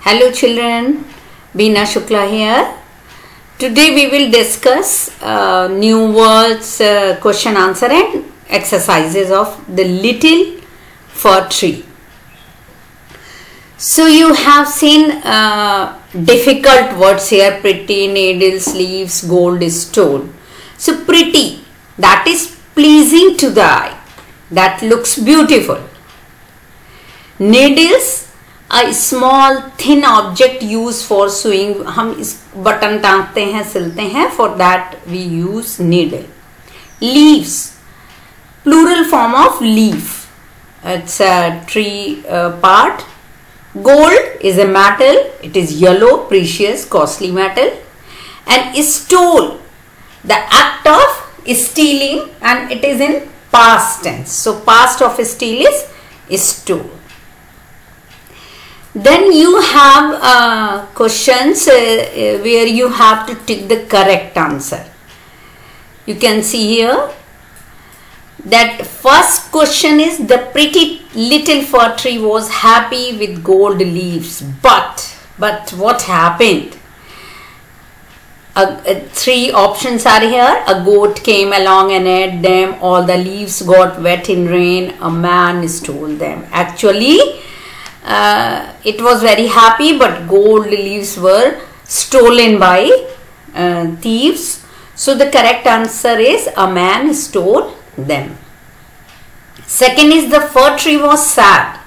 Hello children, Beena Shukla here. Today we will discuss new words, question answer and exercises of the little fir tree. So you have seen difficult words here: pretty, needles, leaves, gold, stole. So pretty, that is pleasing to the eye, that looks beautiful. Needles, a small thin object used for sewing. हम इस button टांगते हैं, सिलते हैं. For that we use needle. Leaves, plural form of leaf. It's a tree part. Gold is a metal. It is yellow, precious, costly metal. And stole, the act of stealing, and it is in past tense. So past of steal is stole. Then you have questions where you have to tick the correct answer. You can see here that first question is: the pretty little fir tree was happy with gold leaves, but what happened? Three options are here. A goat came along and ate them. All the leaves got wet in rain. A man stole them. Actually, it was very happy, but gold leaves were stolen by thieves. So the correct answer is a man stole them. Second is: the fir tree was sad.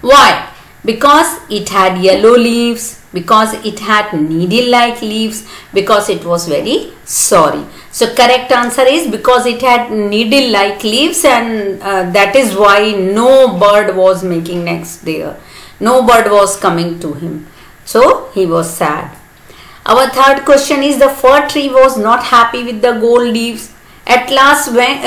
Why? Because it had yellow leaves, because it had needle-like leaves, because it was very sorry. So correct answer is because it had needle-like leaves, and that is why no bird was making nest there. No bird was coming to him. So he was sad. Our third question is: the fir tree was not happy with the gold leaves. At last, when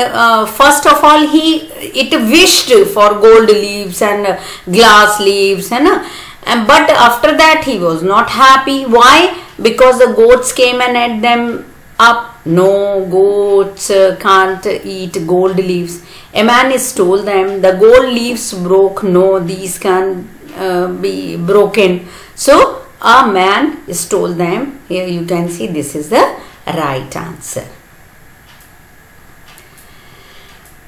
first of all it wished for gold leaves and glass leaves, but after that he was not happy. Why? Because the goats came and ate them up. No, goats can't eat gold leaves. A man stole them. The gold leaves broke. No, these can be broken. So a man stole them. Here you can see this is the right answer.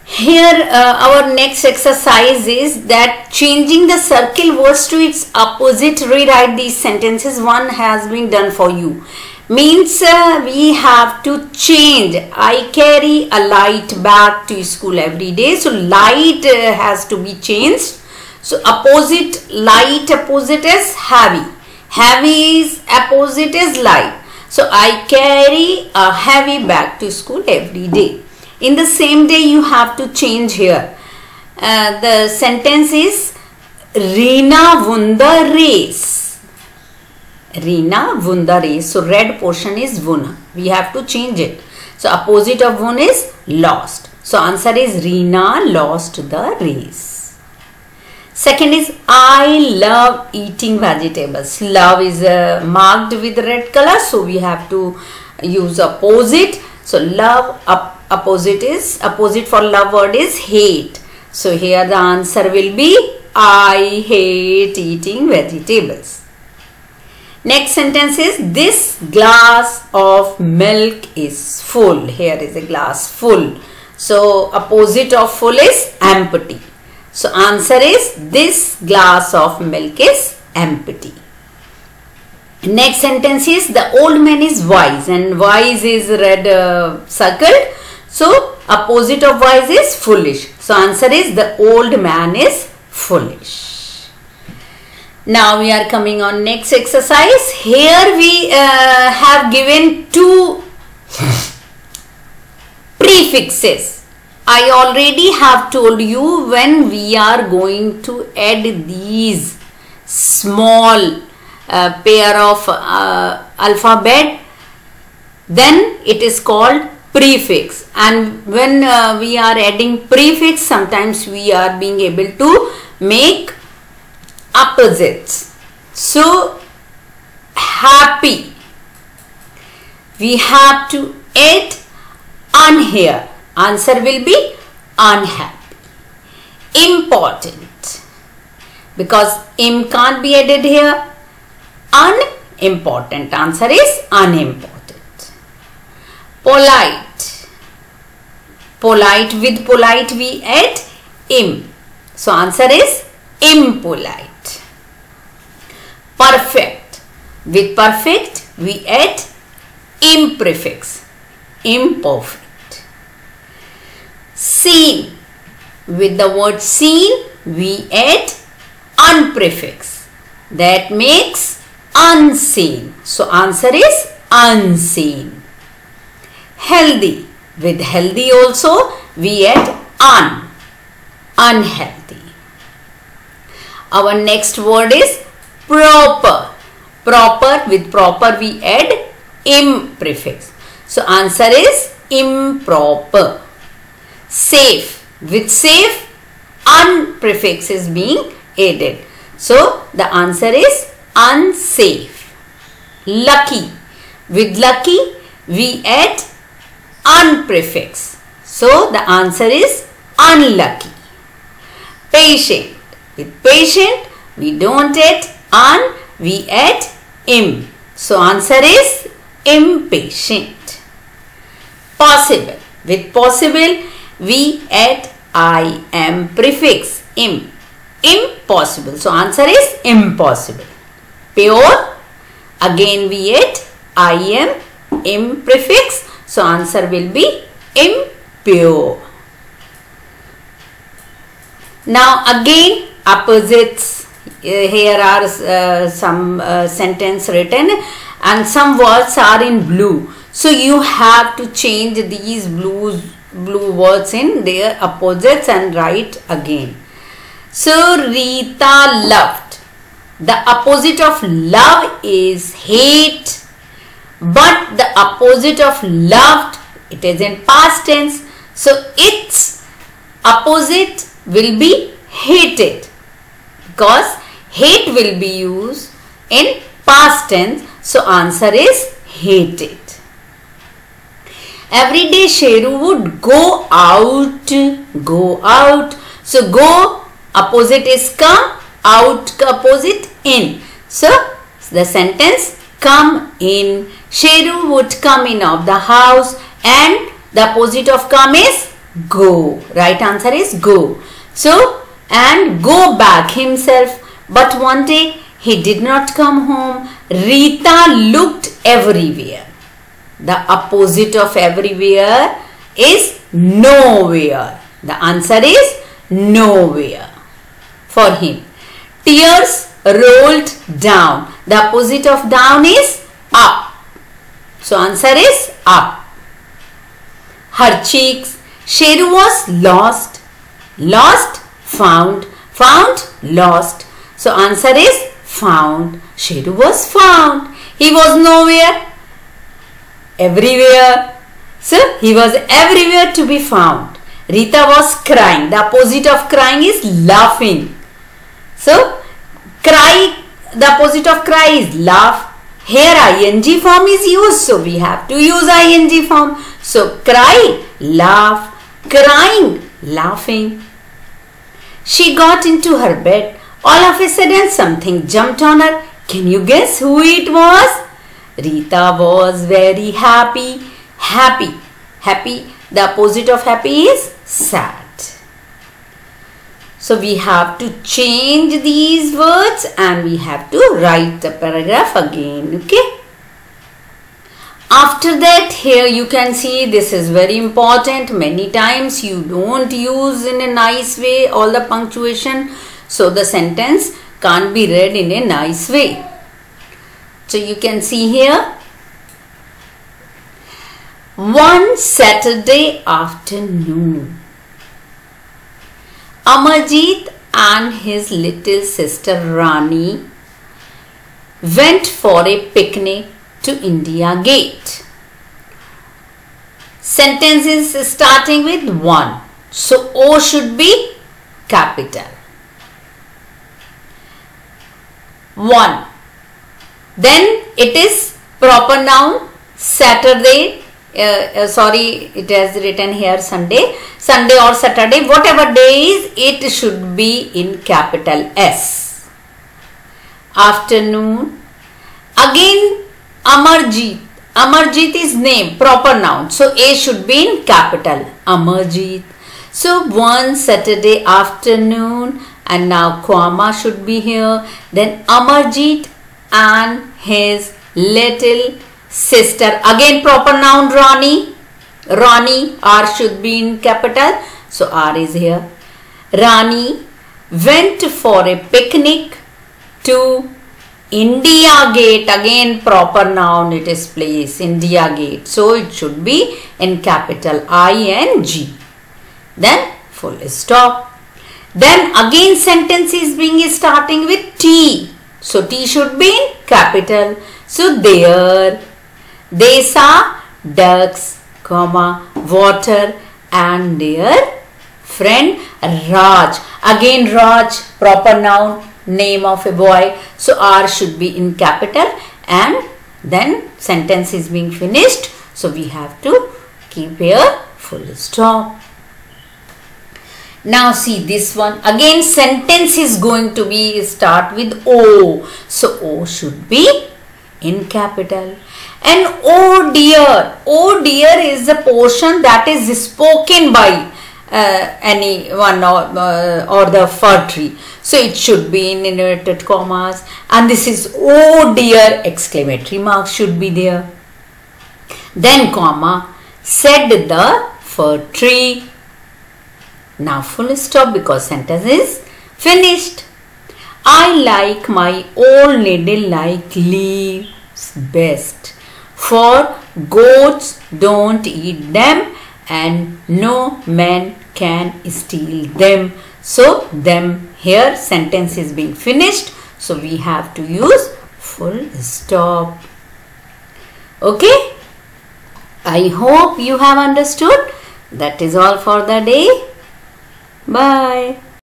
Here our next exercise is that changing the circle words to its opposite. Rewrite these sentences. One has been done for you. Means we have to change. I carry a light bag to school every day. So light has to be changed. So opposite, light opposite is heavy. Heavy is opposite is light. So I carry a heavy bag to school every day. In the same day you have to change here. The sentence is Reena won the race. Reena won the race. So red portion is won. We have to change it. So opposite of won is lost. So answer is Reena lost the race. Second is I love eating vegetables. Love is marked with red color. So we have to use opposite. So love opposite for love word is hate. So here the answer will be I hate eating vegetables. Next sentence is this glass of milk is full. Here is a glass full. So opposite of full is empty. So answer is this glass of milk is empty. Next sentence is the old man is wise, and wise is red circled. So opposite of wise is foolish. So answer is the old man is foolish. Now we are coming on next exercise. Here we have given two prefixes. I already have told you when we are going to add these small pair of alphabet, then it is called prefix. And when we are adding prefix, sometimes we are being able to make opposites. So happy, we have to add un here. Answer will be unhappy. Important, because im can't be added here. unimportant. Answer is unimportant. Polite. Polite, with polite we add im. So answer is impolite. Perfect. With perfect we add im prefix. Imperfect. Seen. With the word seen we add un prefix. That makes unseen. So answer is unseen. Healthy. With healthy also we add unhealthy. Our next word is proper. Proper, with proper we add im prefix. So answer is improper. Safe. With safe un prefix is being added. So the answer is unsafe. Lucky. With lucky we add un prefix. So the answer is unlucky. Patient. With patient we don't add un, we add im. So answer is impatient. Possible. With possible we add im prefix. Impossible. So answer is impossible. Pure. Again we add im prefix. So answer will be impure. Now again opposites. Here are some sentence written and some words are in blue. So you have to change these blue words in their opposites and write again. So Rita loved. The opposite of love is hate. But the opposite of loved, it is in past tense. So its opposite will be hated. Because hate will be used in past tense. So answer is hated. Every day Sheru would go out. So go opposite is come, out opposite in. So the sentence come in. Sheru would come in of the house and the opposite of come is go. Right answer is go. So and go back himself. But one day he did not come home. Rita looked everywhere. The opposite of everywhere is nowhere. The answer is nowhere for him. Tears rolled down. The opposite of down is up. So answer is up. Her cheeks. Sheru was lost. Lost, found. Found, lost. So answer is found. Sheru was found. He was nowhere. Everywhere. So he was everywhere to be found. Rita was crying. The opposite of crying is laughing. So cry, the opposite of cry is laugh. Here ing form is used, so we have to use ing form. So cry, laugh, crying, laughing. She got into her bed. All of a sudden something jumped on her. Can you guess who it was? Rita was very happy. Happy. Happy. The opposite of happy is sad. So we have to change these words and we have to write the paragraph again. Okay. After that, here you can see this is very important. Many times you don't use in a nice way all the punctuation. So the sentence can't be read in a nice way. So you can see here. One Saturday afternoon, Amarjit and his little sister Rani went for a picnic to India Gate. Sentences starting with 1. So O should be capital. 1. Then it is proper noun Saturday. Sorry, it has written here Sunday. Sunday or Saturday, whatever day is, it should be in capital S. Afternoon. Again, Amarjeet. Amarjeet is name, proper noun. So A should be in capital. Amarjeet. So one Saturday afternoon, and now comma should be here. Then Amarjeet and his little sister. Again proper noun Rani. Rani, R should be in capital. So R is here. Rani went for a picnic to India Gate. Again proper noun, it is place, India Gate. So it should be in capital I-N-G. Then full stop. Then again sentence is being starting with T. So T should be in capital. So there they saw ducks, comma, water and their friend Raj. Again Raj, proper noun, name of a boy. So R should be in capital and then sentence is being finished. So we have to keep here full stop. Now see this one. Again sentence is going to be start with O. So O should be in capital. And oh dear is the portion that is spoken by anyone or the fir tree. So it should be in inverted commas, and this is oh dear, exclamatory mark should be there. Then comma, said the fir tree. Now full stop because sentence is finished. I like my old needle-like leaves best, for goats don't eat them and no man can steal them. So them here sentence is being finished. So we have to use full stop. Okay. I hope you have understood. That is all for the day. Bye.